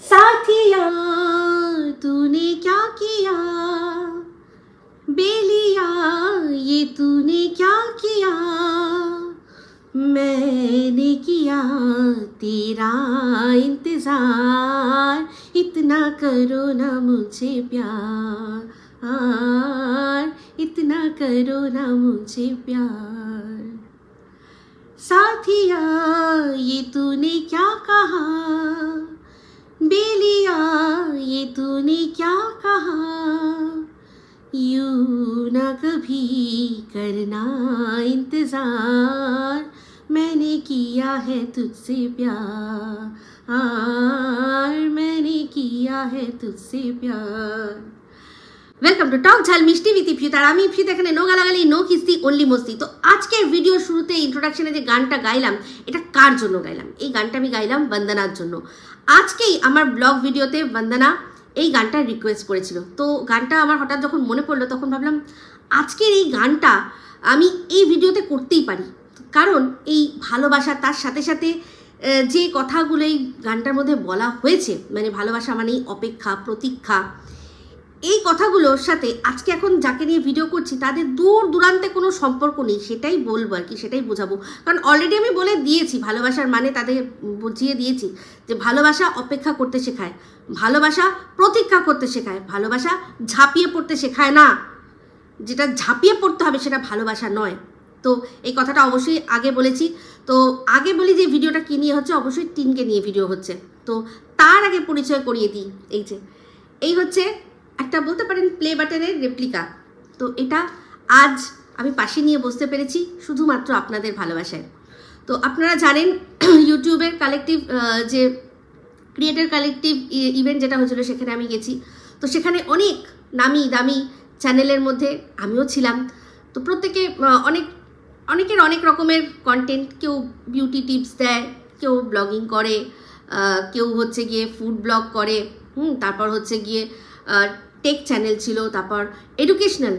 साथिया तूने क्या किया, बेलिया ये तूने क्या किया, मैंने किया तेरा इंतजार, इतना करो ना मुझे प्यार, इतना करो ना मुझे प्यार। साथिया ये तूने क्या कहा, बेलिया ये तूने क्या कहा, यूं ना कभी करना इंतज़ार, मैंने किया है तुझसे प्यार, मैंने किया है तुझसे प्यार। वेलकम टू टक झाल मिष्टी विथ इफित আর আমি ইফিত এখানে নো গালাগালি নো কিস্তি অনলি মস্তি। তো আজকের ভিডিও শুরুতে ইন্ট্রোডাকশনে যে গানটা গাইলাম এটা কার জন্য গাইলাম? এই গানটা আমি গাইলাম বন্দনার জন্য। আজকেই আমার ব্লগ ভিডিওতে বন্দনা এই গানটা রিকোয়েস্ট করেছিল। তো গানটা আমার হঠাৎ যখন মনে পড়লো তখন ভাবলাম আজকের এই গানটা আমি এই ভিডিওতে করতেই পারি, কারণ এই ভালোবাসা তার সাথে সাথে যে কথাগুলো এই গানটার মধ্যে বলা হয়েছে, মানে ভালোবাসা মানেই অপেক্ষা প্রতীক্ষা, এই কথাগুলোর সাথে আজকে এখন যাকে নিয়ে ভিডিও করছি তাদের দূর দূরান্তে কোনো সম্পর্ক নেই, সেটাই বলবো আর কি, সেটাই বোঝাবো। কারণ অলরেডি আমি বলে দিয়েছি ভালোবাসার মানে তাদের বুঝিয়ে দিয়েছি যে ভালোবাসা অপেক্ষা করতে শেখায়, ভালোবাসা প্রতীক্ষা করতে শেখায়, ভালোবাসা ঝাঁপিয়ে পড়তে শেখায় না, যেটা ঝাঁপিয়ে পড়তে হবে সেটা ভালোবাসা নয়। তো এই কথাটা অবশ্যই আগে বলেছি। তো আগে বলি যে ভিডিওটা কী নিয়ে হচ্ছে, অবশ্যই টিনকে নিয়ে ভিডিও হচ্ছে। তো তার আগে পরিচয় করিয়ে দিই, এই হচ্ছে একটা বলতে পারেন প্লে বাটনের রেপ্লিকা। তো এটা আজ আমি পাশে নিয়ে বসতে পেরেছি শুধুমাত্র আপনাদের ভালোবাসায়। তো আপনারা জানেন ইউটিউবের কালেকটিভ যে ক্রিয়েটর কালেকটিভ ইভেন্ট যেটা হয়েছিল সেখানে আমি গেছি। তো সেখানে অনেক নামি দামি চ্যানেলের মধ্যে আমিও ছিলাম। তো প্রত্যেকে অনেকের অনেক রকমের কন্টেন্ট, কেউ বিউটি টিপস দেয়, কেউ ব্লগিং করে, কেউ হচ্ছে গিয়ে ফুড ব্লগ করে, তারপর হচ্ছে গিয়ে টেক চ্যানেল ছিল, তারপর এডুকেশনাল,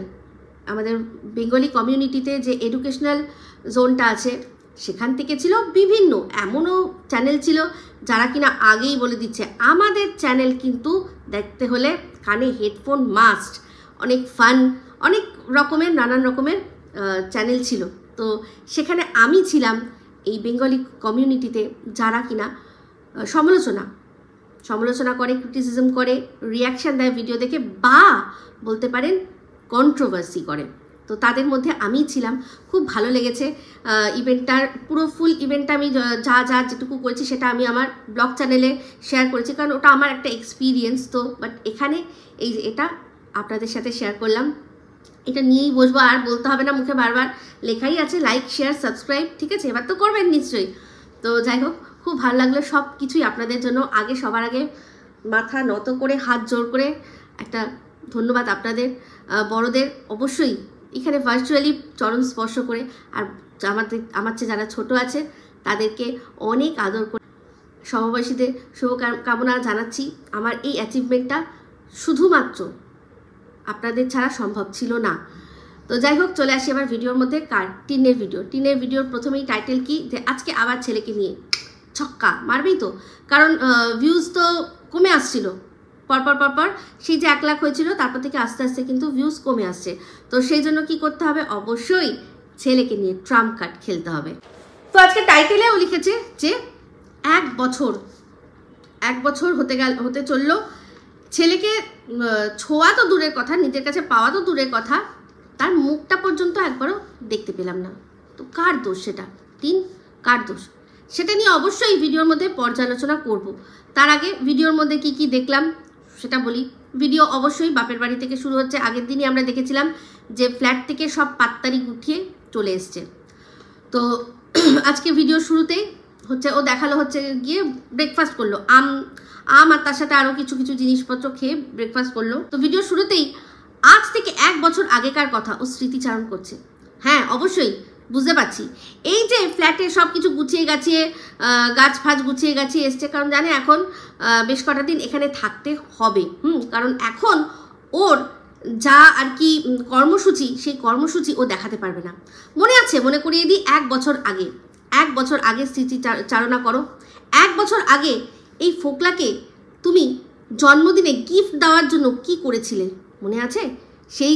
আমাদের বেঙ্গলি কমিউনিটিতে যে এডুকেশনাল জোনটা আছে সেখান থেকে ছিল বিভিন্ন, এমনও চ্যানেল ছিল যারা কিনা আগেই বলে দিচ্ছে আমাদের চ্যানেল কিন্তু দেখতে হলে কানে হেডফোন মাস্ট, অনেক ফান, অনেক রকমের নানান রকমের চ্যানেল ছিল। তো সেখানে আমি ছিলাম এই বেঙ্গলি কমিউনিটিতে যারা কিনা সমালোচনা করে, ক্রিটিসিজম করে, রিয়াকশান দেয় ভিডিও দেখে, বা বলতে পারেন কন্ট্রোভার্সি করে। তো তাদের মধ্যে আমি ছিলাম। খুব ভালো লেগেছে ইভেন্টটার, পুরো ফুল ইভেন্টটা আমি যেটুকু করেছি সেটা আমি আমার ব্লগ চ্যানেলে শেয়ার করেছি, কারণ ওটা আমার একটা এক্সপিরিয়েন্স। তো বাট এখানে এটা আপনাদের সাথে শেয়ার করলাম, এটা নিয়েই বসবো, আর বলতে হবে না মুখে বারবার, লেখাই আছে লাইক শেয়ার সাবস্ক্রাইব, ঠিক আছে? এবার তো করবেন নিশ্চয়ই। তো যাই হোক, খুব ভালো লাগলো সব কিছুই আপনাদের জন্য। সবার আগে মাথা নত করে হাত জোর করে একটা ধন্যবাদ আপনাদের বড়দের, অবশ্যই এখানে ভার্চুয়ালি চরণ স্পর্শ করে, আর আমার চেয়ে যারা ছোট আছে তাদেরকে অনেক আদর করে সমবয়সীদের শুভকামনা জানাচ্ছি। আমার এই অ্যাচিভমেন্টটা শুধুমাত্র আপনাদের ছাড়া সম্ভব ছিল না। তো যাই হোক, চলে আসি আবার ভিডিওর মধ্যে। টিনের ভিডিওর প্রথমেই টাইটেল কি, যে আজকে আবার ছেলেকে নিয়ে ছক্কা মারবেই তো, কারণ ভিউজ তো কমে আসছিল পরপর, সেই যে 1 লাখ হয়েছিল তারপর থেকে আস্তে আস্তে কিন্তু ভিউজ কমে আসছে। তো সেই জন্য কি করতে হবে, অবশ্যই ছেলেকে নিয়ে ট্রাম্প কার্ড খেলতে হবে। তো আজকে টাইটেলেও লিখেছে যে 1 বছর হতে চললো, ছেলেকে ছোঁয়া তো দূরের কথা, নিজের কাছে পাওয়া তো দূরের কথা, তার মুখটা পর্যন্ত একবারও দেখতে পেলাম না। তো কার দোষ সেটা? কার দোষ? সেটা নিয়ে অবশ্যই ভিডিওর মধ্যে পর্যালোচনা করব। তার আগে ভিডিওর মধ্যে কি দেখলাম সেটা বলি। ভিডিও অবশ্যই বাপের বাড়ি থেকে শুরু হচ্ছে। আগের দিনই আমরা দেখেছিলাম যে ফ্ল্যাট থেকে সব পাত্তারি গুটিয়ে চলে এসছে। তো আজকে ভিডিও শুরুতেই হচ্ছে ও দেখালো হচ্ছে গিয়ে ব্রেকফাস্ট করলো, আম আর তার সাথে আরও কিছু জিনিসপত্র খেয়ে ব্রেকফাস্ট করলো। তো ভিডিও শুরুতেই আজ থেকে 1 বছর আগেকার কথা ও স্মৃতিচারণ করছে। হ্যাঁ, অবশ্যই বুঝতে পারছি, এই যে ফ্ল্যাটে সব কিছু গুছিয়ে গাছিয়ে গাছ ফাছ গুছিয়ে গাছিয়ে এসছে, কারণ জানে এখন বেশ কটা দিন এখানে থাকতে হবে। কারণ এখন ওর যা আর কি কর্মসূচি, সেই কর্মসূচি ও দেখাতে পারবে না। মনে আছে, মনে করিয়ে দিই, 1 বছর আগে স্মৃতি চারণা করো। 1 বছর আগে এই ফোকলাকে তুমি জন্মদিনে গিফট দেওয়ার জন্য কি করেছিলে মনে আছে?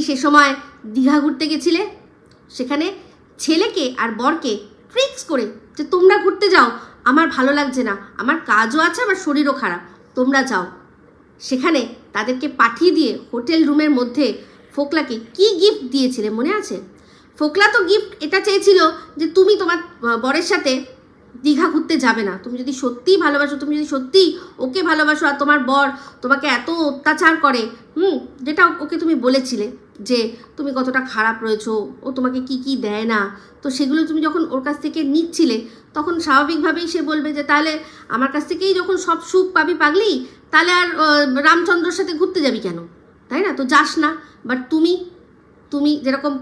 সে সময় দীঘা ঘুরতে গেছিলে, সেখানে ছেলেকে আর বরকে ট্রিক্স করে যে তোমরা ঘুরতে যাও, আমার ভালো লাগছে না, আমার কাজও আছে, আমার শরীরও খারাপ, তোমরা যাও। সেখানে তাদেরকে পাঠিয়ে দিয়ে হোটেল রুমের মধ্যে ফোকলাকে কি গিফট দিয়েছিলে মনে আছে? ফোকলা তো গিফট এটা চেয়েছিল যে তুমি তোমার বরের সাথে দীঘা ঘুরতে যাবে না, তুমি যদি সত্যিই ভালোবাসো, তুমি যদি সত্যিই ওকে ভালোবাসো, আর তোমার বর তোমাকে এত অত্যাচার করে, যেটা ওকে তুমি বলেছিলে যে তুমি কতটা খারাপ রয়েছো, ও তোমাকে কি কি দেয় না, তো সেগুলো তুমি যখন ওর কাছ থেকে নিচ্ছিলে তখন স্বাভাবিকভাবেই সে বলবে যে তাহলে আমার কাছ থেকেই যখন সব সুখ পাবি পাগলি, তাহলে আর রামচন্দ্রর সাথে ঘুরতে যাবি কেন, তাই না? তো যাস না। বাট তুমি যেরকম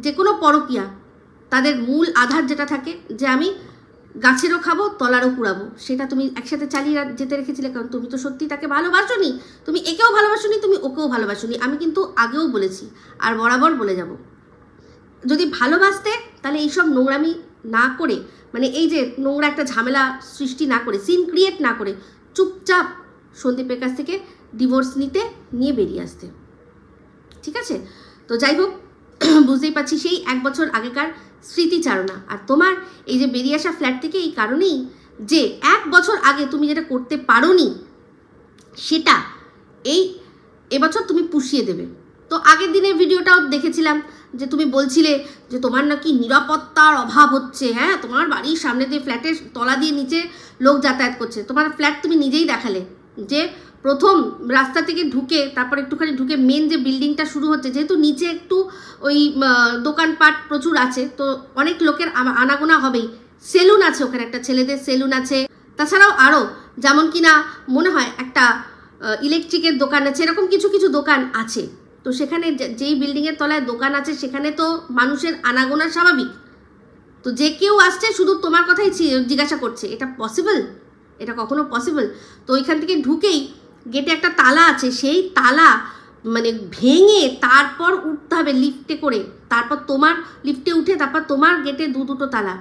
যে কোনো পরকীয়া তাদের মূল আধার যেটা থাকে যে আমি গাছেরও খাবো তলারও কুড়াবো, সেটা তুমি একসাথে চালিয়ে যেতে রেখেছিলে, কারণ তুমি তো সত্যি তাকে ভালোবাসোনি, তুমি একেও ভালোবাসোনি, তুমি ওকেও ভালোবাসোনি। আমি কিন্তু আগেও বলেছি আর বরাবর বলে যাব, যদি ভালোবাসতে তাহলে এইসব নোংরামি না করে, মানে এই যে নোংরা একটা ঝামেলা সৃষ্টি না করে, সিন ক্রিয়েট না করে, চুপচাপ সন্দীপের কাছ থেকে ডিভোর্স নিয়ে বেরিয়ে আসতে, ঠিক আছে? তো যাই হোক, বুঝতেই পারছি সেই 1 বছর আগেকার স্মৃতিচারণা। আর তোমার এই যে বেরিয়ে আসা ফ্ল্যাট থেকে এই কারণেই যে 1 বছর আগে তুমি যেটা করতে পারোনি সেটা এবছর তুমি পুষিয়ে দেবে। তো আগের দিনের ভিডিওটাও দেখেছিলাম যে তুমি বলছিলে যে তোমার নাকি নিরাপত্তার অভাব হচ্ছে, হ্যাঁ, তোমার বাড়ির সামনে দিয়ে ফ্ল্যাটের তলা দিয়ে নিচে লোক যাতায়াত করছে। তোমার ফ্ল্যাট তুমি নিজেই দেখালে যে প্রথম রাস্তা থেকে ঢুকে তারপর একটুখানি ঢুকে মেন যে বিল্ডিংটা শুরু হচ্ছে, যেহেতু নিচে একটু ওই দোকানপাট প্রচুর আছে, তো অনেক লোকের আনাগোনা হবেই। সেলুন আছে ওখানে, একটা ছেলেদের সেলুন আছে, তাছাড়াও আরও যেমন কিনা মনে হয় একটা ইলেকট্রিকের দোকান আছে, এরকম কিছু কিছু দোকান আছে। তো সেখানে যেই বিল্ডিংয়ের তলায় দোকান আছে সেখানে তো মানুষের আনাগোনা স্বাভাবিক। তো যে কেউ আসছে শুধু তোমার কথাই জিজ্ঞাসা করছে, এটা পসিবল? এটা কখনো পসিবল? তো ওইখান থেকে ঢুকেই গেটে একটা তালা আছে, সেই তালা মানে ভেঙে তারপর উঠতে হবে লিফটে করে, তারপর তোমার লিফটে উঠে তারপর তোমার গেটে দুটো তালা,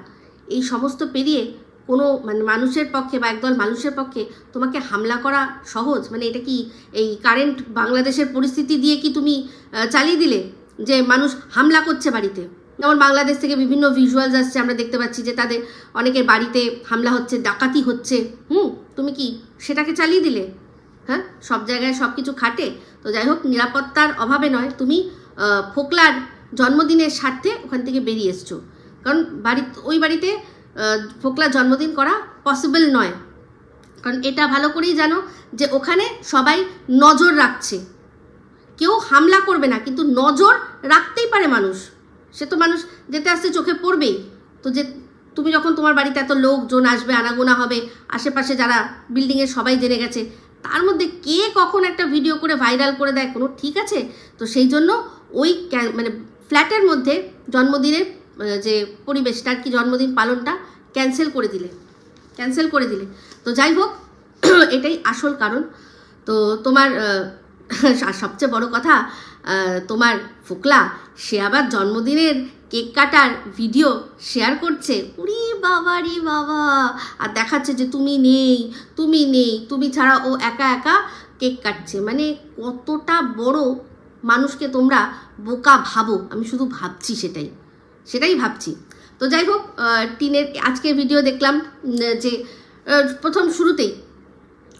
এই সমস্ত পেরিয়ে কোনো মানে মানুষের পক্ষে বা একদল মানুষের পক্ষে তোমাকে হামলা করা সহজ? মানে এটা কি এই কারেন্ট বাংলাদেশের পরিস্থিতি দিয়ে কি তুমি চালিয়ে দিলে যে মানুষ হামলা করছে বাড়িতে? যেমন বাংলাদেশ থেকে বিভিন্ন ভিজুয়ালস আসছে, আমরা দেখতে পাচ্ছি যে তাদের অনেকের বাড়িতে হামলা হচ্ছে, ডাকাতি হচ্ছে, তুমি কি সেটাকে চালিয়ে দিলে? হ্যাঁ, সব জায়গায় সব কিছু খাটে। তো যাই হোক, নিরাপত্তার অভাবে নয়, তুমি ফোকলার জন্মদিনের স্বার্থে ওখান থেকে বেরিয়ে এসছো, কারণ ওই বাড়িতে ফোকলার জন্মদিন করা পসিবল নয়, কারণ এটা ভালো করেই জানো যে ওখানে সবাই নজর রাখছে, কেউ হামলা করবে না কিন্তু নজর রাখতেই পারে মানুষ, সে তো মানুষ যেতে আসতে চোখে পড়বেই। তো যে তুমি যখন তোমার বাড়িতে এত লোকজন আসবে, আনাগোনা হবে, আশেপাশে যারা বিল্ডিংয়ে সবাই জেনে গেছে, তার মধ্যে কে কখন একটা ভিডিও করে ভাইরাল করে দেয় কোনো ঠিক আছে? তো সেই জন্য ওই মানে ফ্ল্যাটের মধ্যে জন্মদিনের যে পরিবেশটা আর কি, জন্মদিন পালনটা ক্যান্সেল করে দিলে। তো যাই হোক, এটাই আসল কারণ। তো তোমার সবচেয়ে বড় কথা, তোমার ফোকলা সে আবার জন্মদিনের কেক কাটার ভিডিও শেয়ার করছে, উরি বাবা রে বাবা, আর দেখাচ্ছে যে তুমি নেই, তুমি ছাড়া ও একা একা কেক কাটছে। মানে কতটা বড় মানুষকে তোমরা বোকা ভাবো, আমি শুধু ভাবছি, সেটাই ভাবছি। তো যাই হোক, টিনের আজকের ভিডিও দেখলাম যে প্রথম শুরুতেই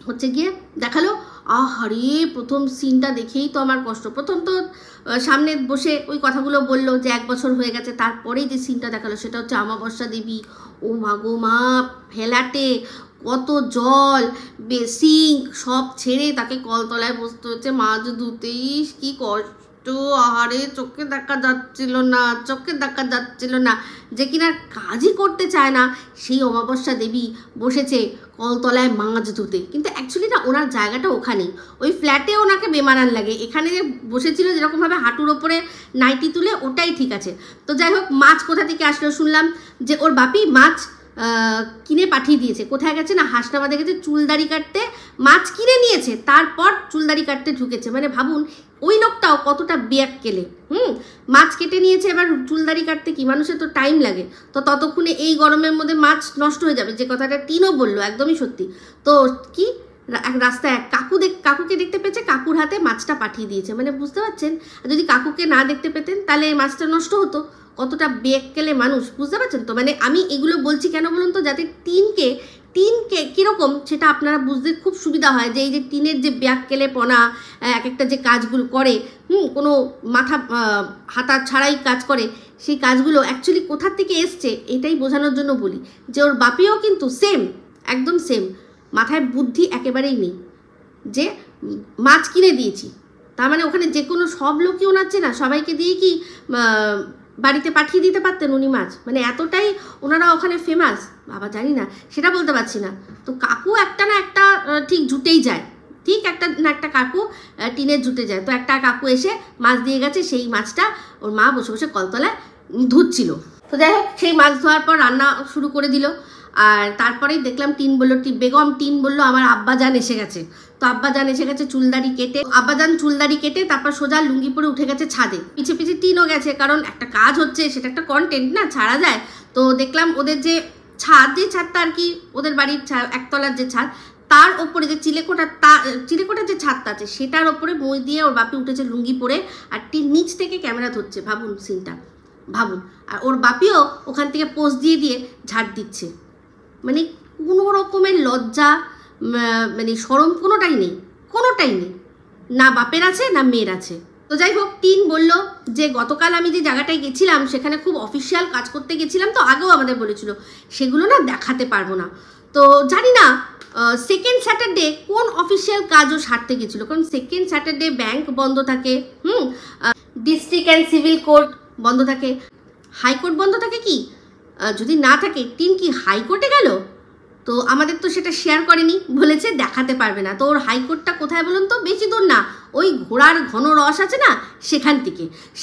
হচ্ছে গিয়ে দেখালো, আহারে প্রথম সিনটা দেখেই তো আমার কষ্ট। প্রথম তো সামনে বসে ওই কথাগুলো বললো যে 1 বছর হয়ে গেছে, তারপরেই যে সিনটা দেখালো সেটা হচ্ছে আমাবস্যা দেবী, ও মা গো মা, ফেলাটে কত জল, বেসিং সব ছেড়ে তাকে কলতলায় বসতে হচ্ছে, মাছ ধুতেই কি কষ্ট, আহারে চোখে দেখা যাচ্ছিল না, যে কিনা কাজই করতে চায় না, সেই অমাবস্যা দেবী বসেছে কলতলায় মাছ ধুতে। কিন্তু অ্যাকচুয়ালি না, ওনার জায়গাটা ওখানেই, ওই ফ্ল্যাটে ওনাকে বেমানান লাগে, এখানে যে বসেছিল যেরকমভাবে হাঁটুর ওপরে নাইটি তুলে, ওটাই ঠিক আছে। তো যাই হোক, মাছ কোথা থেকে আসলো শুনলাম যে ওর বাপি মাছ কিনে পাঠিয়ে দিয়েছে। কোথায় গেছে না, হাসনাবাদে গেছে চুলদাড়ি কাটতে, মাছ কিনে নিয়েছে, তারপর চুলদাড়ি কাটতে ঢুকেছে। মানে ভাবুন ওই লোকটাও কতটা বেয়াক্কেলে, মাছ কেটে নিয়েছে, এবার চুলদাড়ি কাটতে কি মানুষের তো টাইম লাগে, তো ততক্ষণে এই গরমের মধ্যে মাছ নষ্ট হয়ে যাবে, যে কথাটা টিনও বললো একদমই সত্যি। তো কি এক রাস্তায় এক কাকুকে দেখতে পেয়েছে, কাকুর হাতে মাছটা পাঠিয়ে দিয়েছে। মানে বুঝতে পারছেন, যদি কাকুকে না দেখতে পেতেন তাহলে এই মাছটা নষ্ট হতো। কতটা বেকেলে মানুষ, বুঝতে পারছেন তো। মানে আমি এগুলো বলছি কেন বলুন তো, যাতে টিনকে কীরকম সেটা আপনারা বুঝতে খুব সুবিধা হয়, যে এই যে টিনের যে ব্যাককেলেপনা, এক একটা যে কাজগুলো করে, কোনো মাথা হাতা ছাড়াই কাজ করে, সেই কাজগুলো অ্যাকচুয়ালি কোথার থেকে এসছে এটাই বোঝানোর জন্য বলি, যে ওর বাপিও কিন্তু সেম, একদম সেম, মাথায় বুদ্ধি একেবারেই নেই, যে মাছ কিনে দিয়েছি, তার মানে ওখানে যে কোনো সব লোকই ওনার চেনা, সবাইকে দিয়ে কি বাড়িতে পাঠিয়ে দিতে পারতেন উনি মাছ? মানে এতটাই ওনারা ওখানে ফেমাস, বাবা জানি না, সেটা বলতে পারছি না। তো কাকু একটা না একটা ঠিক জুটেই যায়, ঠিক একটা না একটা কাকু টিনের জুটে যায়। তো একটা কাকু এসে মাছ দিয়ে গেছে, সেই মাছটা ওর মা বসে বসে কলতলায় ধুচ্ছিল। তো যাই হোক, সেই মাছ ধোয়ার পর রান্না শুরু করে দিল। আর তারপরেই দেখলাম বেগম টিন বললো আমার আব্বাজান এসে গেছে। তো আব্বাজান এসে গেছে আব্বাজান চুলদাড়ি কেটে তারপর সোজা লুঙ্গি পরে উঠে গেছে ছাদে, পিছে পিছে টিনও গেছে, কারণ একটা কাজ হচ্ছে, সেটা একটা কন্টেন্ট না, ছাড়া যায়। তো দেখলাম ওদের যে ছাদটা আর কি, ওদের বাড়ির একতলার যে ছাদ, তার ওপরে যে চিলেকোটার যে ছাদটা আছে, সেটার ওপরে মই দিয়ে ওর বাপি উঠেছে লুঙ্গি পরে, আর টিন নিচ থেকে ক্যামেরা ধরছে। ভাবুন সিনটা, ভাবুন। আর ওর বাপিও ওখান থেকে পোজ দিয়ে ঝাড় দিচ্ছে। মানে কোনো রকমের লজ্জা, মানে শরম কোনোটাই নেই, না বাপের আছে না মেয়ের আছে। তো যাই হোক, টিন বলল যে গতকাল আমি যে জায়গাটায় গেছিলাম সেখানে খুব অফিসিয়াল কাজ করতে গেছিলাম, তো আগেও আমাদের বলেছিল, সেগুলো না দেখাতে পারবো না। তো জানি না সেকেন্ড স্যাটারডে কোন অফিসিয়াল কাজও সারতে গেছিলো, কারণ সেকেন্ড স্যাটারডে ব্যাংক বন্ধ থাকে, ডিস্ট্রিক্ট অ্যান্ড সিভিল কোর্ট বন্ধ থাকে, হাইকোর্ট বন্ধ থাকে। কি যদি না থাকে, টিন কি হাইকোর্টে গেল? তো আমাদের তো সেটা শেয়ার করেনি, বলেছে দেখাতে পারবে না। তো ওর হাইকোর্টটা কোথায় বলুন তো? বেশি দূর না, ওই ঘোড়ার ঘন রস আছে না,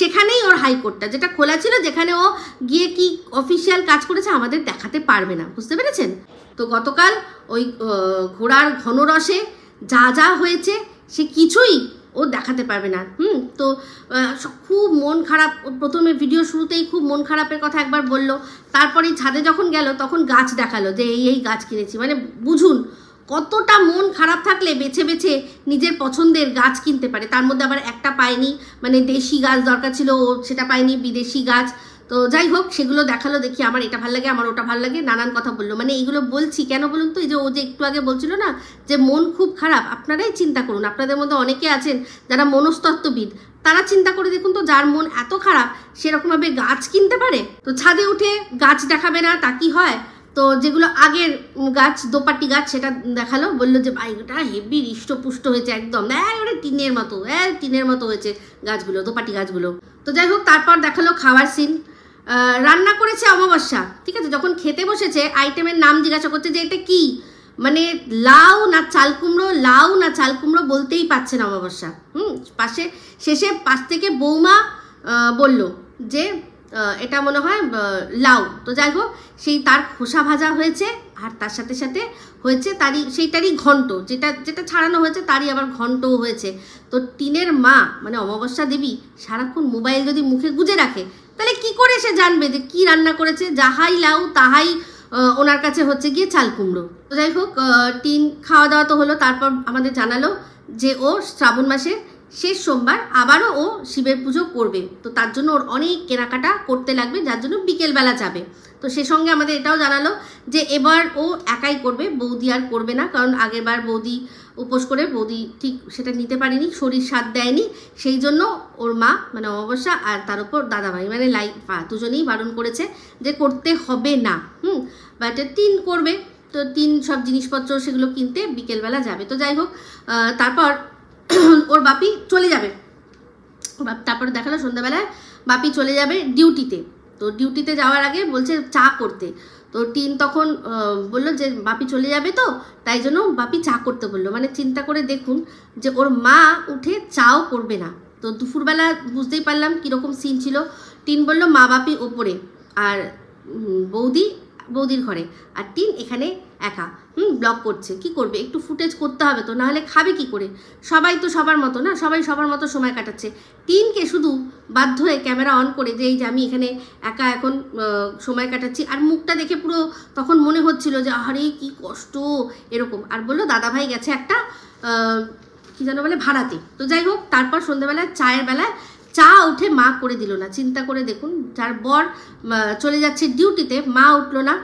সেখানেই ওর হাইকোর্টটা, যেটা খোলা ছিল, যেখানে ও গিয়ে কি অফিসিয়াল কাজ করেছে আমাদের দেখাতে পারবে না, বুঝতে পেরেছেন তো। গতকাল ওই ঘোড়ার ঘন রসে যা হয়েছে সে কিছুই ও দেখাতে পারবে না। তো খুব মন খারাপ, প্রথমে ভিডিও শুরুতেই খুব মন খারাপের কথা একবার বললো, তারপরে ছাদে যখন গেল তখন গাছ দেখালো, যে এই গাছ কিনেছি। মানে বুঝুন কতটা মন খারাপ থাকলে বেছে নিজের পছন্দের গাছ কিনতে পারে। তার মধ্যে আবার একটা পায়নি, মানে দেশি গাছ দরকার ছিল, ও সেটা পায়নি, বিদেশি গাছ। তো যাই হোক, সেগুলো দেখালো, দেখি আমার এটা ভালো লাগে, আমার ওটা ভালো লাগে, নানান কথা বললো। মানে এইগুলো বলছি কেন বলুন তো, এই যে ও যে একটু আগে বলছিল না যে মন খুব খারাপ, আপনারাই চিন্তা করুন, আপনাদের মধ্যে অনেকে আছেন যারা মনস্তত্ত্ববিদ, তারা চিন্তা করে দেখুন তো, যার মন এত খারাপ সেরকমভাবে গাছ কিনতে পারে। তো ছাদে উঠে গাছ দেখাবে না তা কি হয়? তো যেগুলো আগের গাছ, দোপাটি গাছ, সেটা দেখালো, বললো যে ভাই ওটা হেভি হৃষ্টপুষ্ট হয়েছে, একদম ওটা টিনের মতো হয়েছে গাছগুলো, দোপাটি গাছগুলো। তো যাই হোক, তারপর দেখালো খাওয়ার সিন। রান্না করেছে অমাবস্যা, ঠিক আছে। যখন খেতে বসেছে, আইটেমের নাম জিজ্ঞাসা করছে যে এটা কি, মানে লাউ না চাল কুমড়ো বলতেই পারছে না অমাবস্যা। শেষে পাশ থেকে বৌমা বলল যে এটা মনে হয় লাউ। তো যাই হোক, সেই তার খোসা ভাজা হয়েছে, আর তার সাথে সাথে হয়েছে সেইটারই ঘন্ট, যেটা ছাড়ানো হয়েছে তারই আবার ঘন্টও হয়েছে। তো টিনের মা মানে অমাবস্যা দেবী সারাক্ষণ মোবাইল যদি মুখে গুজে রাখে, তাহলে কি করে সে জানবে যে কি রান্না করেছে? যাহাই লাউ তাহাই ওনার কাছে হচ্ছে গিয়ে চাল কুমড়ো। তো যাই হোক, টিন খাওয়া দাওয়া তো হলো। তারপর আমাদের জানালো যে ও শ্রাবণ মাসের শেষ সোমবার আবারও ও শিবের পুজো করবে, তো তার জন্য ওর অনেক কেনাকাটা করতে লাগবে, যার জন্য বিকেলবেলা যাবে। তো সে সঙ্গে আমাদের এটাও জানালো যে এবার ও একাই করবে, বৌদি আর করবে না, কারণ আগেরবার বৌদি উপোস করে বৌদি ঠিক সেটা নিতে পারেনি, শরীর সাথ দেয়নি, সেই জন্য ওর মা মানে অমাবস্যা আর তার উপর দাদাভাই মানে লাইফা দুজনেই বারণ করেছে যে করতে হবে না। বাট টিন করবে, তো টিন সব জিনিসপত্র সেগুলো কিনতে বিকেলবেলা যাবে। তো যাই হোক, তারপর ওর বাপি চলে যাবে। তারপরে দেখালো সন্ধ্যাবেলায় বাপি চলে যাবে ডিউটিতে। তো ডিউটিতে যাওয়ার আগে বলছে চা করতে। তো টিন তখন বললো যে বাপি চলে যাবে, তো তাই জন্য বাপি চা করতে বললো। মানে চিন্তা করে দেখুন যে ওর মা উঠে চাও করবে না। তো দুপুরবেলা বুঝতেই পারলাম কীরকম সিন ছিল। টিন বলল মা বাপি ওপরে আর বৌদির ঘরে, আর টিন এখানে একা, ব্লগ করছে, কি করবে, একটু ফুটেজ করতে হবে তো, নাহলে খাবে কি করে? সবাই তো সবার মতো না, সবাই সবার মতো সময় কাটাচ্ছে। টিনকে শুধু বাধ্য হয়ে ক্যামেরা অন করে যে এই যে আমি এখানে একা এখন সময় কাটাচ্ছি, আর মুখটা দেখে পুরো তখন মনে হচ্ছিল যে আরে কি কষ্ট এরকম। আর বললো দাদাভাই গেছে একটা কি যেন বলে ভাড়াতে। তো যাই হোক, তারপর সন্ধ্যেবেলায় চায়ের বেলায় চা উঠে মা করে দিল না। চিন্তা করে দেখুন, যার বর চলে যাচ্ছে ডিউটিতে, মা উঠলো না।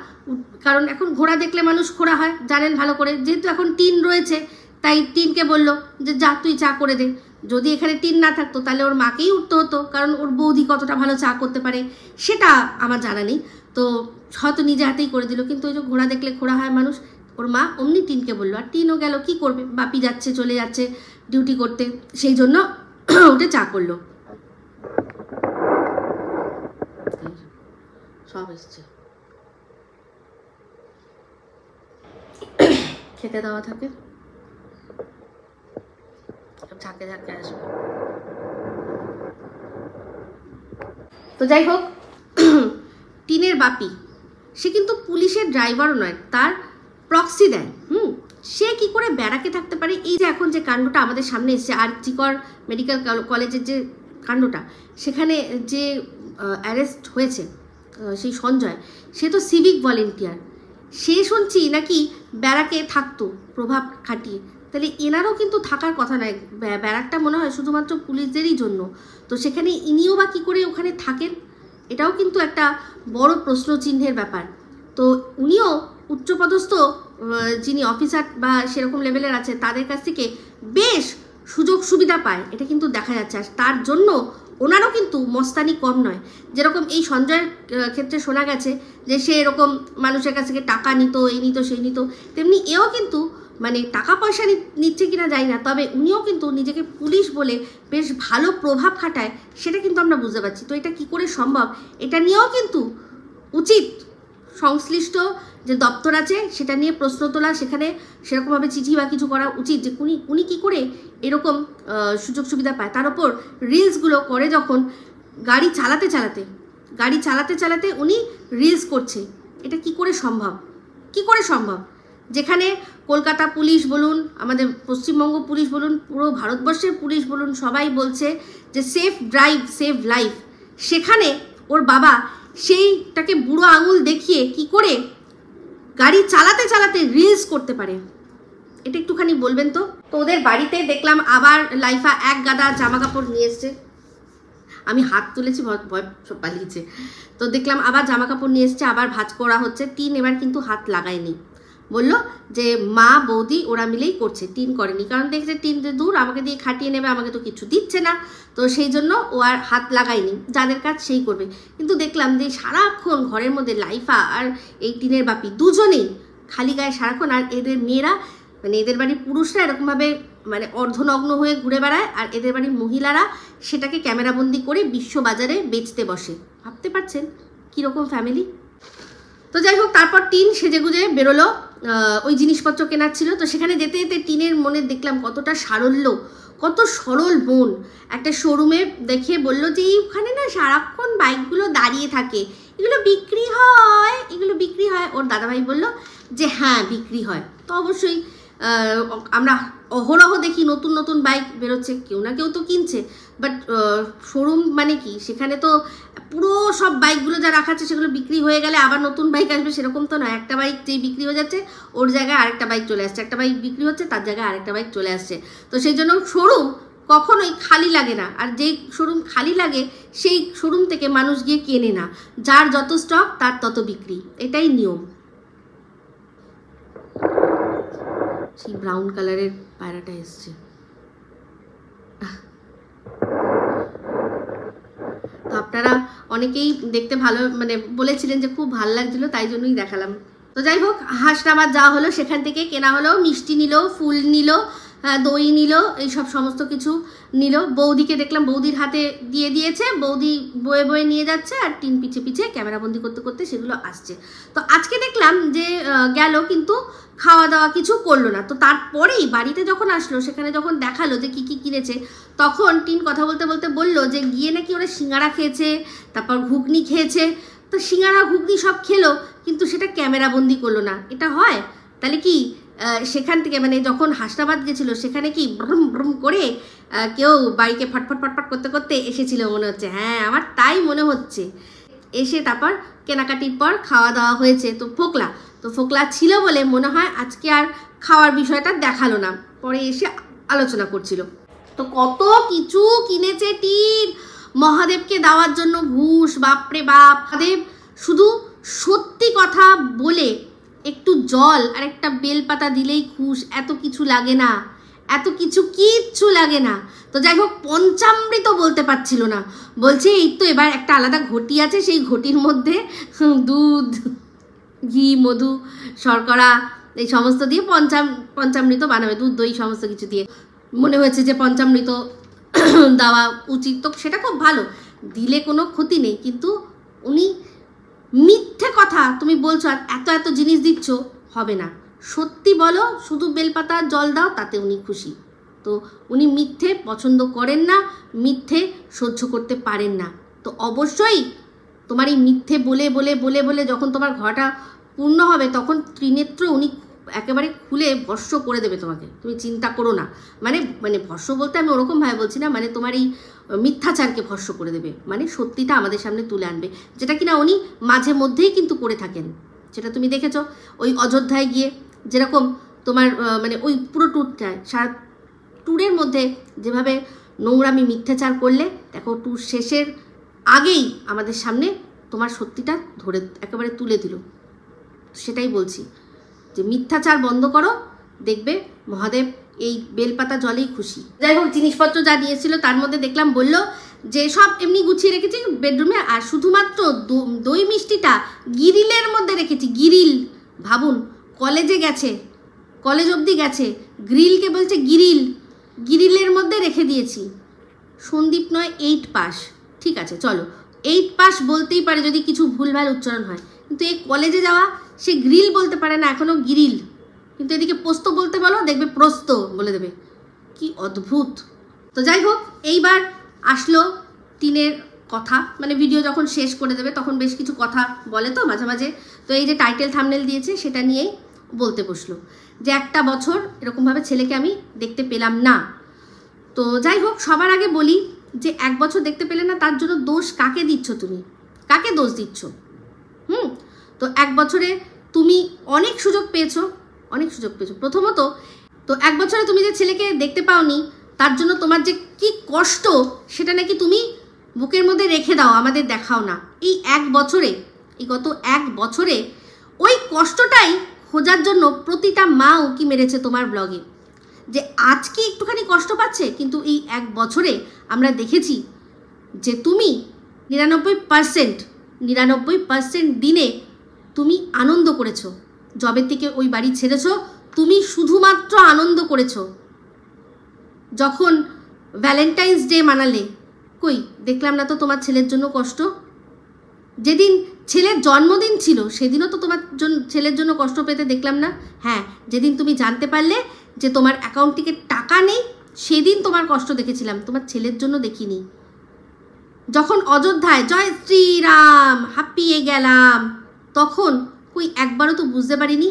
কারণ এখন ঘোড়া দেখলে মানুষ খোড়া হয়, জানেন ভালো করে। যেহেতু এখন টিন রয়েছে, তাই টিনকে বললো যে যা তুই চা করে দে। যদি এখানে টিন না থাকতো তাহলে ওর মাকেই উঠতে হতো, কারণ ওর বৌদি কতটা ভালো চা করতে পারে সেটা আমার জানা নেই। তো হয়তো নিজে হাতেই করে দিল, কিন্তু ওই যে ঘোড়া দেখলে খোড়া হয় মানুষ, ওর মা অমনি টিনকে বললো। আর টিনও গেল, কি করবে, বাপি যাচ্ছে চলে যাচ্ছে ডিউটি করতে, সেই জন্য উঠে চা করলো। সব এসছে, খেতে দেওয়া থাকে, ঝাঁকে ঝাঁকে আসবে। তো যাই হোক, টিনের বাপি সে কিন্তু পুলিশের ড্রাইভারও নয়, তার প্রক্সি দেয়। সে কি করে ব্যারাকে থাকতে পারে? এই যে এখন যে কাণ্ডটা আমাদের সামনে এসছে, আরজি কর মেডিকেল কলেজের যে কাণ্ডটা, সেখানে যে অ্যারেস্ট হয়েছে সেই সঞ্জয়, সে তো সিভিক ভলেন্টিয়ার। সে শুনছি নাকি ব্যারাকে থাকতো প্রভাব খাটিয়ে। তাহলে এনারও কিন্তু থাকার কথা নয়, ব্যারাকটা মনে হয় শুধুমাত্র পুলিশদেরই জন্য। তো সেখানে ইনিও বা কী করে ওখানে থাকেন, এটাও কিন্তু একটা বড় প্রশ্নচিহ্নের ব্যাপার। তো উনিও উচ্চপদস্থ যিনি অফিসার বা সেরকম লেভেলের আছে, তাদের কাছ থেকে বেশ সুযোগ সুবিধা পায়, এটা কিন্তু দেখা যাচ্ছে। আর তার জন্য ওনারও কিন্তু মস্তানি কম নয়। যেরকম এই সঞ্জয়ের ক্ষেত্রে শোনা গেছে যে সে এরকম মানুষের কাছ থেকে টাকা নিত, এই নিত সেই নিত, তেমনি এও কিন্তু মানে টাকা পয়সা নিচ্ছে কিনা জানি না, তবে উনিও কিন্তু নিজেকে পুলিশ বলে বেশ ভালো প্রভাব খাটায়, সেটা কিন্তু আমরা বুঝতে পারছি। তো এটা কি করে সম্ভব, এটা নিয়েও কিন্তু উচিত সংশ্লিষ্ট যে দপ্তর আছে সেটা নিয়ে প্রশ্ন তোলা, সেখানে সেরকমভাবে চিঠি বা কিছু করা উচিত যে উনি কী করে এরকম সুযোগ সুবিধা পায়। তার ওপর রিলসগুলো করে যখন গাড়ি চালাতে চালাতে উনি রিলস করছে, এটা কি করে সম্ভব? কি করে সম্ভব? যেখানে কলকাতা পুলিশ বলুন, আমাদের পশ্চিমবঙ্গ পুলিশ বলুন, পুরো ভারতবর্ষের পুলিশ বলুন, সবাই বলছে যে সেফ ড্রাইভ সেভ লাইফ, সেখানে ওর বাবা সেইটাকে বুড়ো আঙুল দেখিয়ে কি করে গাড়ি চালাতে চালাতে রিলস করতে পারে, এটা একটুখানি বলবেন তো। তো ওদের বাড়িতে দেখলাম আবার লাইফা এক গাদা জামা কাপড় নিয়ে এসছে, আমি হাত তুলেছি, ভয় সব পালিয়েছে। তো দেখলাম আবার জামা কাপড় নিয়ে এসছে, আবার ভাঁজ করা হচ্ছে। টিন এবার কিন্তু হাত লাগায়নি, বললো যে মা বৌদি ওরা মিলেই করছে, টিন করেনি, কারণ দেখছে টিন দূর আমাকে দিয়ে খাটিয়ে নেবে, আমাকে তো কিছু দিচ্ছে না, তো সেই জন্য ও আর হাত লাগায়নি, যাদের কাজ সেই করবে। কিন্তু দেখলাম যে সারাক্ষণ ঘরের মধ্যে লাইফা আর এই টিনের বাপি দুজনেই খালি গায়ে সারাক্ষণ, আর এদের মেয়েরা মানে এদের বাড়ির পুরুষরা এরকমভাবে মানে অর্ধনগ্ন হয়ে ঘুরে বেড়ায়, আর এদের বাড়ির মহিলারা সেটাকে ক্যামেরাবন্দি করে বিশ্ববাজারে বেচতে বসে। ভাবতে পারছেন কীরকম ফ্যামিলি? তো যাই হোক, তারপর টিন সেজেগুজে বেরোলো, ওই জিনিসপত্র কেনার ছিল। তো সেখানে যেতে যেতে টিনের মনে দেখলাম কতটা সারল্য, কত সরল মন। একটা শোরুমে দেখে বলল যে ওখানে না সারাক্ষণ বাইকগুলো দাঁড়িয়ে থাকে, এগুলো বিক্রি হয়, এগুলো বিক্রি হয়। ওর দাদাভাই বলল যে হ্যাঁ বিক্রি হয়। তো অবশ্যই আমরা অহরহ দেখি নতুন নতুন বাইক বেরোচ্ছে, কেউ না কেউ তো কিনছে। বাট শোরুম মানে কি, সেখানে তো পুরো সব বাইকগুলো যা রাখা আছে সেগুলো বিক্রি হয়ে গেলে আবার নতুন বাইক আসবে, সেরকম তো নয়। একটা বাইক যেই বিক্রি হয়ে যাচ্ছে ওর জায়গায় আরেকটা বাইক চলে আসছে, একটা বাইক বিক্রি হচ্ছে তার জায়গায় আরেকটা বাইক চলে আসছে। তো সেই জন্য শোরুম কখনোই খালি লাগে না, আর যেই শোরুম খালি লাগে সেই শোরুম থেকে মানুষ গিয়ে কেনে না, যার যত স্টক তার তত বিক্রি, এটাই নিয়ম। সেই ব্রাউন কালারের পায়রাটা এসছে। তো আপনারা অনেকেই দেখতে ভালো মানে বলেছিলেন যে খুব ভালো লাগছিল, তাই জন্যই দেখালাম। তো যাই হোক, হাসনাবাদ যাওয়া হলো, সেখান থেকে কেনা হলো, মিষ্টি নিল, ফুল নিল, দই নিল, এইসব সমস্ত কিছু নিল। বৌদিকে দেখলাম বৌদির হাতে দিয়ে দিয়েছে, বৌদি বয়ে বয়ে নিয়ে যাচ্ছে, আর টিন পিছে পিছে ক্যামেরাবন্দি করতে করতে সেগুলো আসছে। তো আজকে দেখলাম যে গেল, কিন্তু খাওয়া দাওয়া কিছু করলো না। তো তারপরেই বাড়িতে যখন আসলো, সেখানে যখন দেখালো যে কী কী কিনেছে, তখন টিন কথা বলতে বলতে বললো যে গিয়ে নাকি ওরা সিঙ্গারা খেয়েছে, তারপর ঘুগনি খেয়েছে। তো সিঙ্গারা ঘুগনি সব খেলো, কিন্তু সেটা ক্যামেরাবন্দি করলো না। এটা হয়? তাহলে কি সেখান থেকে মানে যখন হাসনাবাদ গেছিলো সেখানে কি ব্রুম ব্রুম করে কেউ বাইকে ফটফট ফটফট করতে করতে এসেছিল মনে হচ্ছে? হ্যাঁ, আমার তাই মনে হচ্ছে। এসে তারপর কেনাকাটির পর খাওয়া দাওয়া হয়েছে, তো ফোকলা ছিল বলে মনে হয় আজকে আর খাওয়ার বিষয়টা দেখালো না, পরে এসে আলোচনা করছিল। তো কত কিছু কিনেছে টিন মহাদেবকে দেওয়ার জন্য, ঘুষ, বাপরে বাপ। মহাদেব শুধু সত্যি কথা বলে একটু জল আর একটা বেলপাতা দিলেই খুশ, এত কিছু লাগে না, এত কিচ্ছু লাগে না। তো যাই হোক, পঞ্চামৃত বলতে পারছিল না, বলছে এই তো এবার একটা আলাদা ঘটি আছে, সেই ঘটির মধ্যে দুধ, ঘি, মধু, শর্করা এই সমস্ত দিয়ে পঞ্চামৃত বানাবে, দুধ, দই সমস্ত কিছু দিয়ে। মনে হয়েছে যে পঞ্চামৃত দেওয়া উচিত, তো সেটা খুব ভালো, দিলে কোনো ক্ষতি নেই। কিন্তু উনি মিথ্যে কথা তুমি বলছো আর এত জিনিস দিচ্ছ, হবে না। সত্যি বলো, শুধু বেলপাতা জল দাও, তাতে উনি খুশি। তো উনি মিথ্যে পছন্দ করেন না, মিথ্যে সহ্য করতে পারেন না। তো অবশ্যই তোমার এই মিথ্যে বলে বলে বলে বলে যখন তোমার ঘরটা পূর্ণ হবে, তখন ত্রিনেত্র উনি একেবারে খুলে ভস্য করে দেবে তোমাকে, তুমি চিন্তা করো না। মানে ভস্য বলতে আমি ওরকমভাবে বলছি না, মানে তোমার এই মিথ্যাচারকে ভস্য করে দেবে, মানে সত্যিটা আমাদের সামনে তুলে আনবে, যেটা কিনা উনি মাঝে মধ্যেই কিন্তু করে থাকেন। সেটা তুমি দেখেছো ওই অযোধ্যায় গিয়ে, যেরকম তোমার মানে ওই পুরো ট্যুরটায়, সারা ট্যুরের মধ্যে যেভাবে নোংরামি মিথ্যাচার করলে, দেখো ট্যুর শেষের আগেই আমাদের সামনে তোমার সত্যিটা ধরে একেবারে তুলে দিল। সেটাই বলছি যে মিথ্যাচার বন্ধ করো, দেখবে মহাদেব এই বেলপাতা জলেই খুশি। যাই হোক, জিনিসপত্র যা নিয়েছিল তার মধ্যে দেখলাম বললো যে সব এমনি গুছিয়ে রেখেছি বেডরুমে, আর শুধুমাত্র দই মিষ্টিটা গিরিলের মধ্যে রেখেছি। গিরিল, ভাবুন, কলেজে গেছে, কলেজ অবধি গেছে, গ্রিলকে বলছে গিরিল, গিরিলের মধ্যে রেখে দিয়েছি। সন্দীপ নয় 8 পাস, ঠিক আছে চলো 8 পাস বলতেই পারে যদি কিছু ভুলভাল উচ্চারণ হয়, কিন্তু এই কলেজে যাওয়া সে গ্রিল বলতে পারে না, এখনও গিরিল। কিন্তু এদিকে পোস্ত বলতে বলো, দেখবে প্রস্ত বলে দেবে, কি অদ্ভুত। তো যাই হোক, এইবার আসলো টিনের কথা, মানে ভিডিও যখন শেষ করে দেবে তখন বেশ কিছু কথা বলে তো মাঝে মাঝে, তো এই যে টাইটেল থাম্বনেল দিয়েছে সেটা নিয়েই বলতে বসলো যে একটা বছর এরকমভাবে ছেলেকে আমি দেখতে পেলাম না। তো যাই হোক, সবার আগে বলি যে 1 বছর দেখতে পেলে না, তার জন্য দোষ কাকে দিচ্ছ তুমি, কাকে দোষ দিচ্ছ? তো 1 বছরে তুমি অনেক সুযোগ পেয়েছো। প্রথমত তো 1 বছরে তুমি যে ছেলেকে দেখতে পাওনি, তার জন্য তোমার যে কি কষ্ট সেটা নাকি তুমি বুকের মধ্যে রেখে দাও, আমাদের দেখাও না। এই 1 বছরে, এই গত 1 বছরে ওই কষ্টটাই খোঁজার জন্য প্রতিটা মা উকি মেরেছে তোমার ব্লগে, যে আজকে একটুখানি কষ্ট পাচ্ছে, কিন্তু এই 1 বছরে আমরা দেখেছি যে তুমি 99% দিনে তুমি আনন্দ করেছো। জবের থেকে ওই বাড়ি ছেড়েছো, তুমি শুধুমাত্র আনন্দ করেছো। যখন ভ্যালেন্টাইন্স ডে মানালে, কই দেখলাম না তো তোমার ছেলের জন্য কষ্ট। যেদিন ছেলের জন্মদিন ছিল সেদিনও তো তোমার ছেলের জন্য কষ্ট পেতে দেখলাম না। হ্যাঁ, যেদিন তুমি জানতে পারলে যে তোমার অ্যাকাউন্ট থেকে টাকা নেই, সেদিন তোমার কষ্ট দেখেছিলাম, তোমার ছেলের জন্য দেখিনি। যখন অযোধ্যায় জয় শ্রীরাম হাঁপিয়ে গেলাম, তখন কই একবারও তো বুঝতে পারিনি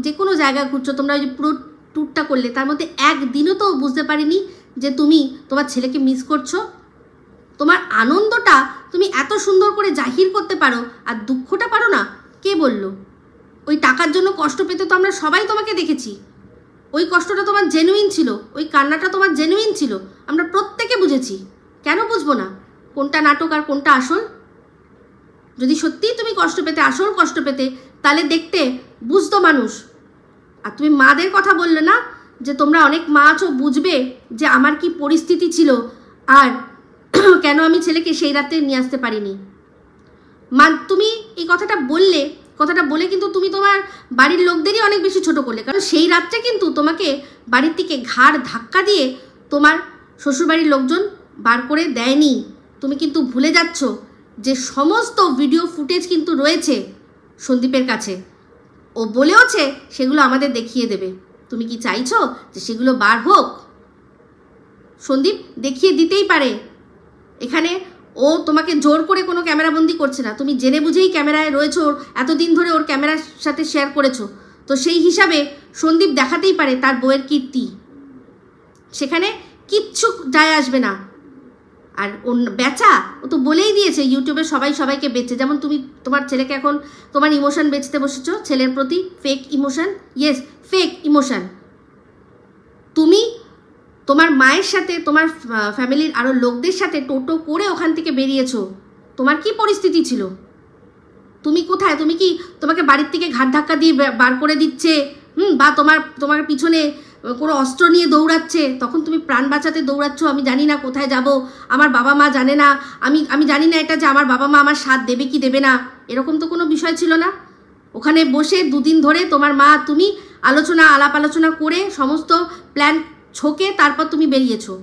যে কোনো জায়গায় ঘুরছো তোমরা, ওই যে পুরো ট্যুরটা করলে, তার মধ্যে একদিনও তো বুঝতে পারিনি যে তুমি তোমার ছেলেকে মিস করছো। তোমার আনন্দটা তুমি এত সুন্দর করে জাহির করতে পারো, আর দুঃখটা পারো না। কে বলল? ওই টাকার জন্য কষ্ট পেতে তো আমরা সবাই তোমাকে দেখেছি। ওই কষ্টটা তোমার জেনুইন ছিল, ওই কান্নাটা তোমার জেনুইন ছিল, আমরা প্রত্যেকে বুঝেছি। কেন বুঝবো না কোনটা নাটক আর কোনটা আসল? যদি সত্যিই তুমি কষ্ট পেতে, আসল কষ্ট পেতে, তাহলে দেখতে, বুঝতো মানুষ। আর তুমি মাদের কথা বললে না, যে তোমরা অনেক মা আছো, বুঝবে যে আমার কি পরিস্থিতি ছিল আর কেন আমি ছেলেকে সেই রাতে নিয়ে আসতে পারিনি। মা, তুমি এই কথাটা বলে কিন্তু তুমি তোমার বাড়ির লোকদেরই অনেক বেশি ছোট করলে, কারণ সেই রাতটা কিন্তু তোমাকে বাড়ির থেকে ঘাড় ধাক্কা দিয়ে তোমার শ্বশুরবাড়ির লোকজন বার করে দেয়নি। তুমি কিন্তু ভুলে যাচ্ছ যে সমস্ত ভিডিও ফুটেজ কিন্তু রয়েছে সন্দীপের কাছে, ও বলেওছে সেগুলো আমাদের দেখিয়ে দেবে। তুমি কি চাইছো যে সেগুলো বার হোক? সন্দীপ দেখিয়ে দিতেই পারে। এখানে ও তোমাকে জোর করে কোনো ক্যামেরাবন্দি করছে না, তুমি জেনে বুঝেই ক্যামেরায় রয়েছো, এতদিন ধরে ওর ক্যামেরার সাথে শেয়ার করেছো। তো সেই হিসাবে সন্দীপ দেখাতেই পারে তার বউয়ের কীর্তি, সেখানে কিচ্ছু যায় আসবে না। আর বেচা, ও তো বলেই দিয়েছে ইউটিউবে সবাই সবাইকে বেচে, যেমন তুমি তোমার ছেলেকে এখন তোমার ইমোশন বেচতে বসেছো ছেলের প্রতি, fake emotion, yes fake emotion. তুমি তোমার মায়ের সাথে তোমার ফ্যামিলির আরও লোকদের সাথে টোটো করে ওখান থেকে বেরিয়েছো, তোমার কি পরিস্থিতি ছিল? তুমি কোথায়? তুমি কি তোমাকে বাড়ির থেকে ঘাট ধাক্কা দিয়ে বার করে দিচ্ছে বা তোমার পিছনে কোনো অস্ত্র নিয়ে দৌড়াচ্ছে, তখন তুমি প্রাণ বাঁচাতে দৌড়াচ্ছ, আমি জানি না কোথায় যাব, আমার বাবা মা জানে না, আমি জানি না এটা যে আমার বাবা মা আমার সাথ দেবে কি দেবে না, এরকম তো কোনো বিষয় ছিল না। ওখানে বসে দুদিন ধরে তোমার মা তুমি আলাপ আলোচনা করে সমস্ত প্ল্যান ছকে তারপর তুমি বেরিয়েছো।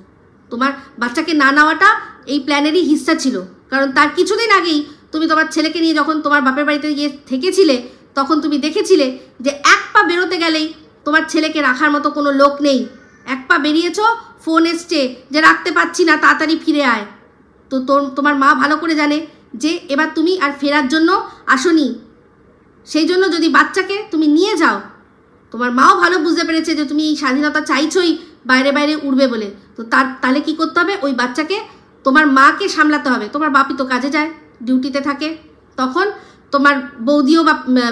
তোমার বাচ্চাকে না নেওয়াটা এই প্ল্যানেরই হিস্সা ছিল, কারণ তার কিছুদিন আগেই তুমি তোমার ছেলেকে নিয়ে যখন তোমার বাপের বাড়িতে গিয়ে থেকেছিলে তখন তুমি দেখেছিলে যে এক পা বেরোতে গেলেই তোমার ছেলেকে রাখার মতো কোনো লোক নেই। এক পা বেরিয়েছ, ফোন এসছে যে রাখতে পারছি না, তাড়াতাড়ি ফিরে আয়। তো তোমার মা ভালো করে জানে যে এবার তুমি আর ফেরার জন্য আসনি, সেই জন্য যদি বাচ্চাকে তুমি নিয়ে যাও, তোমার মাও ভালো বুঝতে পেরেছে যে তুমি এই স্বাধীনতা চাইছই বাইরে বাইরে উড়বে বলে, তো তাহলে কি করতে হবে? ওই বাচ্চাকে তোমার মাকে সামলাতে হবে। তোমার বাপি তো কাজে যায়, ডিউটিতে থাকে, তখন তোমার বৌদিও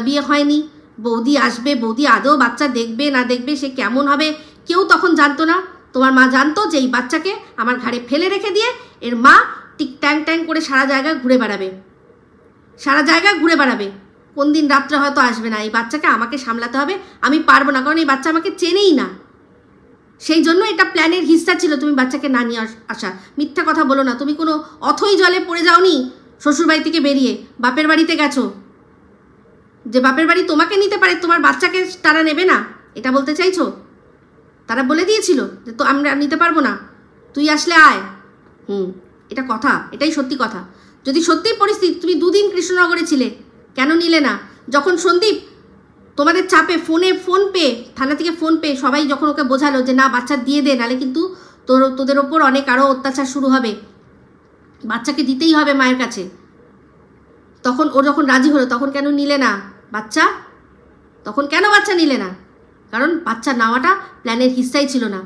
বিয়ে হয়নি, বৌদি আসবে, বৌদি আদৌ বাচ্চা দেখবে না দেখবে, সে কেমন হবে কেউ তখন জানতো না। তোমার মা জানতো যে এই বাচ্চাকে আমার ঘাড়ে ফেলে রেখে দিয়ে এর মা টিক ট্যাং ট্যাং করে সারা জায়গায় ঘুরে বেড়াবে, কোন দিন রাত্রে হয়তো আসবে না, এই বাচ্চাকে আমাকে সামলাতে হবে, আমি পারবো না, কারণ এই বাচ্চা আমাকে চেনেই না। সেই জন্য এটা প্ল্যানের হিস্সা ছিল তুমি বাচ্চাকে না নিয়ে আসা। মিথ্যা কথা বলো না, তুমি কোনো অথই জলে পড়ে যাওনি শ্বশুরবাড়ি থেকে বেরিয়ে বাপের বাড়িতে গেছো, যে বাপের বাড়ি তোমাকে নিতে পারে তোমার বাচ্চাকে তারা নেবে না, এটা বলতে চাইছো? তারা বলে দিয়েছিল যে তো আমরা নিতে পারবো না, তুই আসলে আয়। এটা কথা, এটাই সত্যি কথা। যদি সত্যিই পরিস্থিতি, তুমি দুদিন কৃষ্ণনগরে ছিলে, কেন নিলে না? যখন সন্দীপ তোমাদের চাপে ফোন পেয়ে থানা থেকে ফোন পেয়ে সবাই যখন ওকে বোঝালো যে না বাচ্চা দিয়ে দে, নাহলে কিন্তু তোদের ওপর অনেক আরও অত্যাচার শুরু হবে, বাচ্চাকে দিতেই হবে মায়ের কাছে, তখন ও যখন রাজি হলো তখন কেন নিলে না বাচ্চা? তখন কেন বাচ্চা নিলে না? কারণ বাচ্চা নেওয়াটা প্ল্যানের হিস্সাই ছিল না।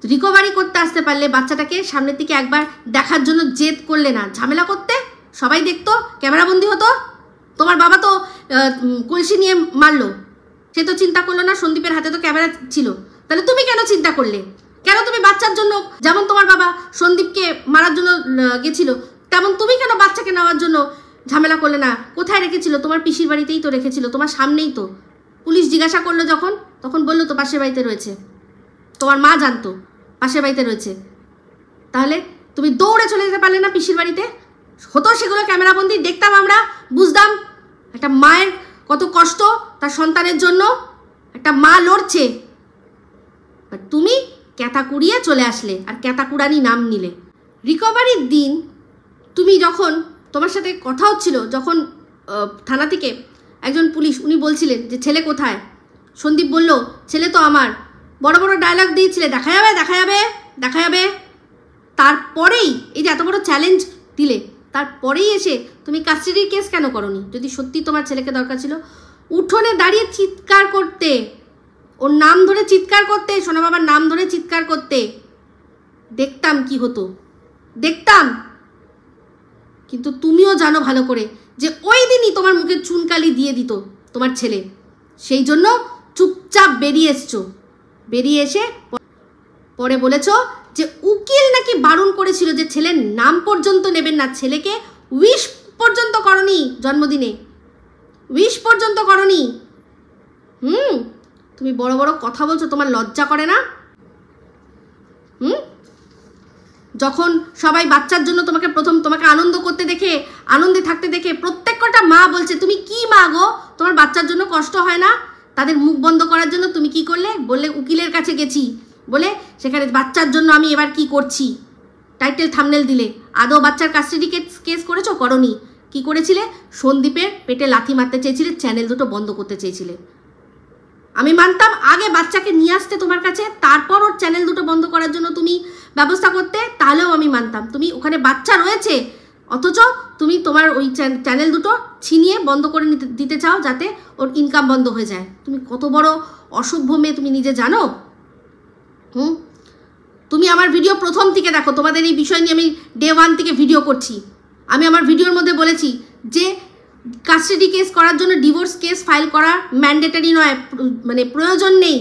রিকভারি করতে আসতে পারলে বাচ্চাটাকে সামনের দিকে একবার দেখার জন্য জেদ করলে না, ঝামেলা করতে, সবাই দেখতো, ক্যামেরাবন্দি হতো। তোমার বাবা তো কলসি নিয়ে মারলো, সে তো চিন্তা করলো না, সন্দীপের হাতে তো ক্যামেরা ছিল, তাহলে তুমি কেন চিন্তা করলে? কেন তুমি বাচ্চার জন্য, যেমন তোমার বাবা সন্দীপকে মারার জন্য গেছিল, তেমন তুমি কেন বাচ্চাকে নেওয়ার জন্য ঝামেলা করলে না? কোথায় রেখেছিল? তোমার পিসির বাড়িতেই তো রেখেছিল, তোমার সামনেই তো। পুলিশ জিজ্ঞাসা করলো তখন বললো তো পাশের বাড়িতে রয়েছে, তোমার মা জানতো পাশের বাড়িতে রয়েছে, তাহলে তুমি দৌড়ে চলে যেতে পারলে না পিসির বাড়িতে? হতো সেগুলো ক্যামেরাবন্দি, দেখতাম আমরা, বুঝতাম একটা মায়ের কত কষ্ট তার সন্তানের জন্য, একটা মা লড়ছে, তুমি ক্যাথা কুড়িয়ে চলে আসলে আর ক্যাথা কুড়ানি নাম নিলে। রিকভারির দিন তুমি যখন তোমার সাথে কথা হচ্ছিল, যখন থানা থেকে একজন পুলিশ উনি বলছিলেন যে ছেলে কোথায়, সন্দীপ বলল ছেলে তো আমার, বড় বড় ডায়লগ দিয়েছিলে, দেখা যাবে, তারপরেই এই যে এত বড় চ্যালেঞ্জ দিলে, তারপরেই এসে তুমি কাস্টাডির কেস কেন করনি? যদি সত্যি তোমার ছেলেকে দরকার ছিল, উঠোনে দাঁড়িয়ে চিৎকার করতে, ওর নাম ধরে চিৎকার করতে, সোনা বাবার নাম ধরে চিৎকার করতে, দেখতাম কি হতো, দেখতাম। কিন্তু তুমিও জানো ভালো করে যে ওই দিনই তোমার মুখে চুনকালি দিয়ে দিত তোমার ছেলে, সেই জন্য চুপচাপ বেরিয়ে এসছো। বেরিয়ে এসে পরে বলেছো যে উকিল নাকি বারণ করেছিল যে ছেলের নাম পর্যন্ত নেবেন না, ছেলেকে উইশ পর্যন্ত করনি, জন্মদিনে উইশ পর্যন্ত করনি। তুমি বড় বড় কথা বলছো, তোমার লজ্জা করে না? যখন সবাই বাচ্চার জন্য তোমাকে আনন্দ করতে দেখে, আনন্দে থাকতে দেখে, প্রত্যেকটা মা বলছে তুমি কি মা গো, তোমার বাচ্চার জন্য কষ্ট হয় না? তাদের মুখ বন্ধ করার জন্য তুমি কি করলে? বললে উকিলের কাছে গেছি বলে, সেখানে বাচ্চার জন্য আমি এবার কি করছি টাইটেল থাম্বনেল দিলে। আদৌ বাচ্চার কাস্টাডি কেস করেছো? করনি। কি করেছিলে? সন্দীপের পেটে লাথি মারতে চেয়েছিলে, চ্যানেল দুটো বন্ধ করতে চেয়েছিলে। আমি মানতাম আগে বাচ্চাকে নিয়ে আসতে তোমার কাছে, তারপর ওর চ্যানেল দুটো বন্ধ করার জন্য তুমি ব্যবস্থা করতে, তাহলেও আমি মানতাম। তুমি ওখানে বাচ্চা রয়েছে, অথচ তুমি তোমার ওই চ্যানেল দুটো ছিনিয়ে বন্ধ করে দিতে চাও যাতে ওর ইনকাম বন্ধ হয়ে যায়। তুমি কত বড় অসভ্য মেয়ে তুমি নিজে জানো? তুমি আমার ভিডিও প্রথম থেকে দেখো, তোমাদের এই বিষয় নিয়ে আমি ডে 1 থেকে ভিডিও করছি। আমি আমার ভিডিওর মধ্যে বলেছি যে কাস্টাডি কেস করার জন্য ডিভোর্স কেস ফাইল করা ম্যান্ডেটারি নয়, মানে প্রয়োজন নেই।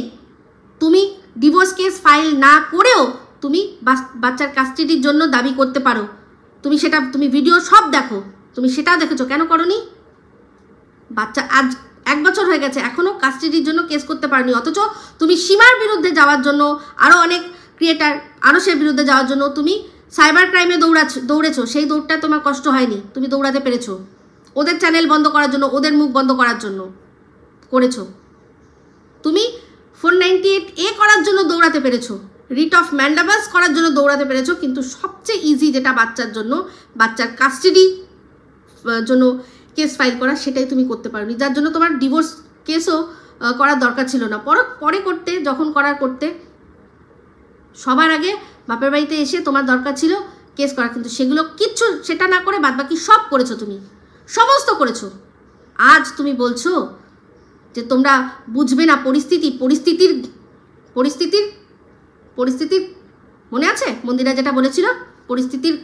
তুমি ডিভোর্স কেস ফাইল না করেও তুমি বাচ্চার কাস্টাডির জন্য দাবি করতে পারো। তুমি ভিডিও সব দেখো, তুমি সেটাও দেখেছো, কেন করনি? বাচ্চা আজ 1 বছর হয়ে গেছে, এখনও কাস্টাডির জন্য কেস করতে পারোনি। অথচ তুমি সীমার বিরুদ্ধে যাওয়ার জন্য, আরও অনেক ক্রিয়েটার আরশের বিরুদ্ধে যাওয়ার জন্য তুমি সাইবার ক্রাইমে দৌড়েছো। সেই দৌড়টা তোমার কষ্ট হয়নি, তুমি দৌড়াতে পেরেছো। ওদের চ্যানেল বন্ধ করার জন্য, ওদের মুখ বন্ধ করার জন্য করেছো। তুমি 498A করার জন্য দৌড়াতে পেরেছো, রিট অফ ম্যান্ডাবাস করার জন্য দৌড়াতে পেরেছো, কিন্তু সবচেয়ে ইজি যেটা বাচ্চার জন্য, বাচ্চার কাস্টাডি জন্য কেস ফাইল করা, সেটাই তুমি করতে পারোনি, যার জন্য তোমার ডিভোর্স কেসও করার দরকার ছিল না। পরে করতে, যখন করতে সবার আগে বাপের বাড়িতে এসে তোমার দরকার ছিল কেস করা, কিন্তু সেটা না করে বাদবাকি সব করেছো, তুমি সমস্ত করেছো। আজ তুমি বলছো যে তোমরা বুঝবে না পরিস্থিতির মনে আছে মন্দিরা যেটা বলেছিল, পরিস্থিতির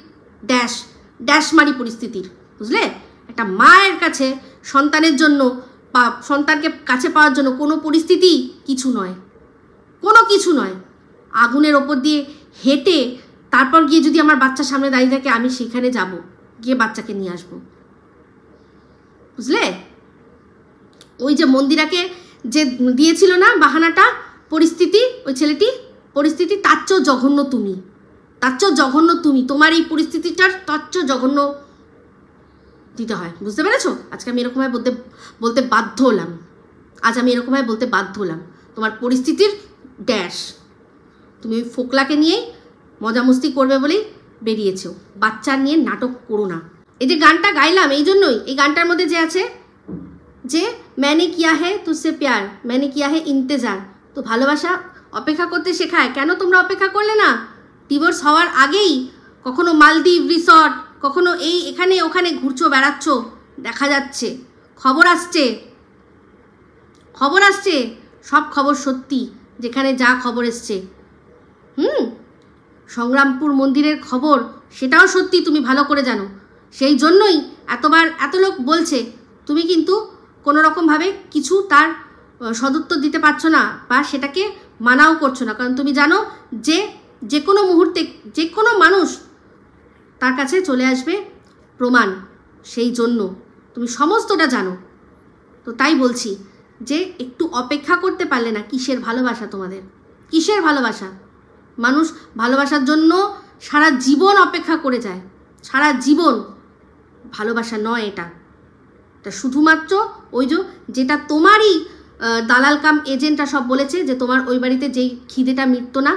ড্যাশ মারি পরিস্থিতির, বুঝলে? একটা মায়ের কাছে সন্তানের জন্য সন্তানকে কাছে পাওয়ার জন্য কোনো পরিস্থিতি কিছু নয়। আগুনের ওপর দিয়ে হেঁটে তারপর গিয়ে যদি আমার বাচ্চার সামনে দাঁড়িয়ে থাকে, আমি সেখানে যাব, গিয়ে বাচ্চাকে নিয়ে আসবো, বুঝলে? ওই যে মন্দিরাকে যে দিয়েছিল না বাহানাটা, ওই ছেলেটি পরিস্থিতি, তার চেয়েও জঘন্য তুমি, তোমার এই পরিস্থিতিটার তার চেয়েও জঘন্য দিতে হয়, বুঝতে পেরেছো? আজকে আমি এরকমভাবে বলতে বাধ্য হলাম, তোমার পরিস্থিতির ড্যাশ। তুমি ওই ফোকলাকে নিয়েই মজা মস্তি করবে বলেই বেরিয়েছো, বাচ্চা নিয়ে নাটক করো না। এই যে গানটা গাইলাম এই জন্যই, এই গানটার মধ্যে যে আছে যে मैंने किया है तुझसे प्यार, मैंने किया है इंतजार, তো ভালোবাসা অপেক্ষা করতে শেখায়। কেন তোমরা অপেক্ষা করলে না? ডিভোর্স হওয়ার আগেই কখনো মালদ্বীপ রিসর্ট, কখনো এখানে ওখানে ঘুরছো, বেড়াচ্ছ, দেখা যাচ্ছে, খবর আসছে, সব খবর সত্যি, যেখানে যা খবর এসছে। সংগ্রামপুর মন্দিরের খবর, সেটাও সত্যি, তুমি ভালো করে জানো। সেই জন্যই এত লোক বলছে, তুমি কিন্তু কোনো রকমভাবে কিছু তার সদুত্তর দিতে পারছো না, বা সেটাকে মানাও করছো না, কারণ তুমি জানো যে কোনো মুহূর্তে যে কোনো মানুষ তার কাছে চলে আসবে প্রমাণ। সেই জন্য তুমি সমস্তটা জানো। তো তাই বলছি যে একটু অপেক্ষা করতে পারলে না? কিসের ভালোবাসা তোমাদের? কিসের ভালোবাসা? মানুষ ভালোবাসার জন্য সারা জীবন অপেক্ষা করে যায়, সারা জীবন। ভালোবাসা নয় এটা শুধুমাত্র ওই যেটা তোমারই দালাল কাম এজেন্টরা সব বলেছে, যে তোমার ওই বাড়িতে যেই খিদেটা মিটতো না,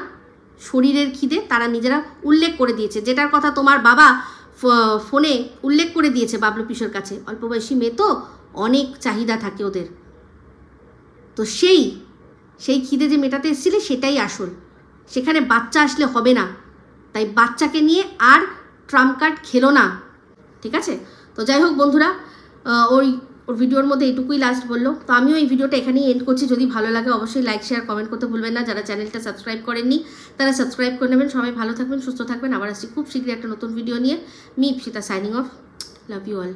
শরীরের খিদে, তারা নিজেরা উল্লেখ করে দিয়েছে, যেটার কথা তোমার বাবা ফোনে উল্লেখ করে দিয়েছে বাবলু পিসোর কাছে। অল্প বয়সী মেয়ে তো, অনেক চাহিদা থাকে ওদের, তো সেই খিদে যে মেটাতে এসেছিলে সেটাই আসল। সেখানে বাচ্চা আসলে হবে না, তাই বাচ্চাকে নিয়ে আর ট্রাম্প কার্ড খেলো না, ঠিক আছে? তো যাই হোক বন্ধুরা, ওর ভিডিওর মধ্যে এটুকুই লাস্ট বললো। তো আমিও এই ভিডিওটা এখানেই এন্ড করছি। যদি ভালো লাগে অবশ্যই লাইক শেয়ার কমেন্ট করতে ভুলবেন না। যারা চ্যানেলটা সাবস্ক্রাইব করেননি তারা সাবস্ক্রাইব করে নেবেন। সবাই ভালো থাকবেন, সুস্থ থাকবেন। আবার আসছি খুব শীঘ্রই একটা নতুন ভিডিও নিয়ে। Me Ipsita signing off. Love you all.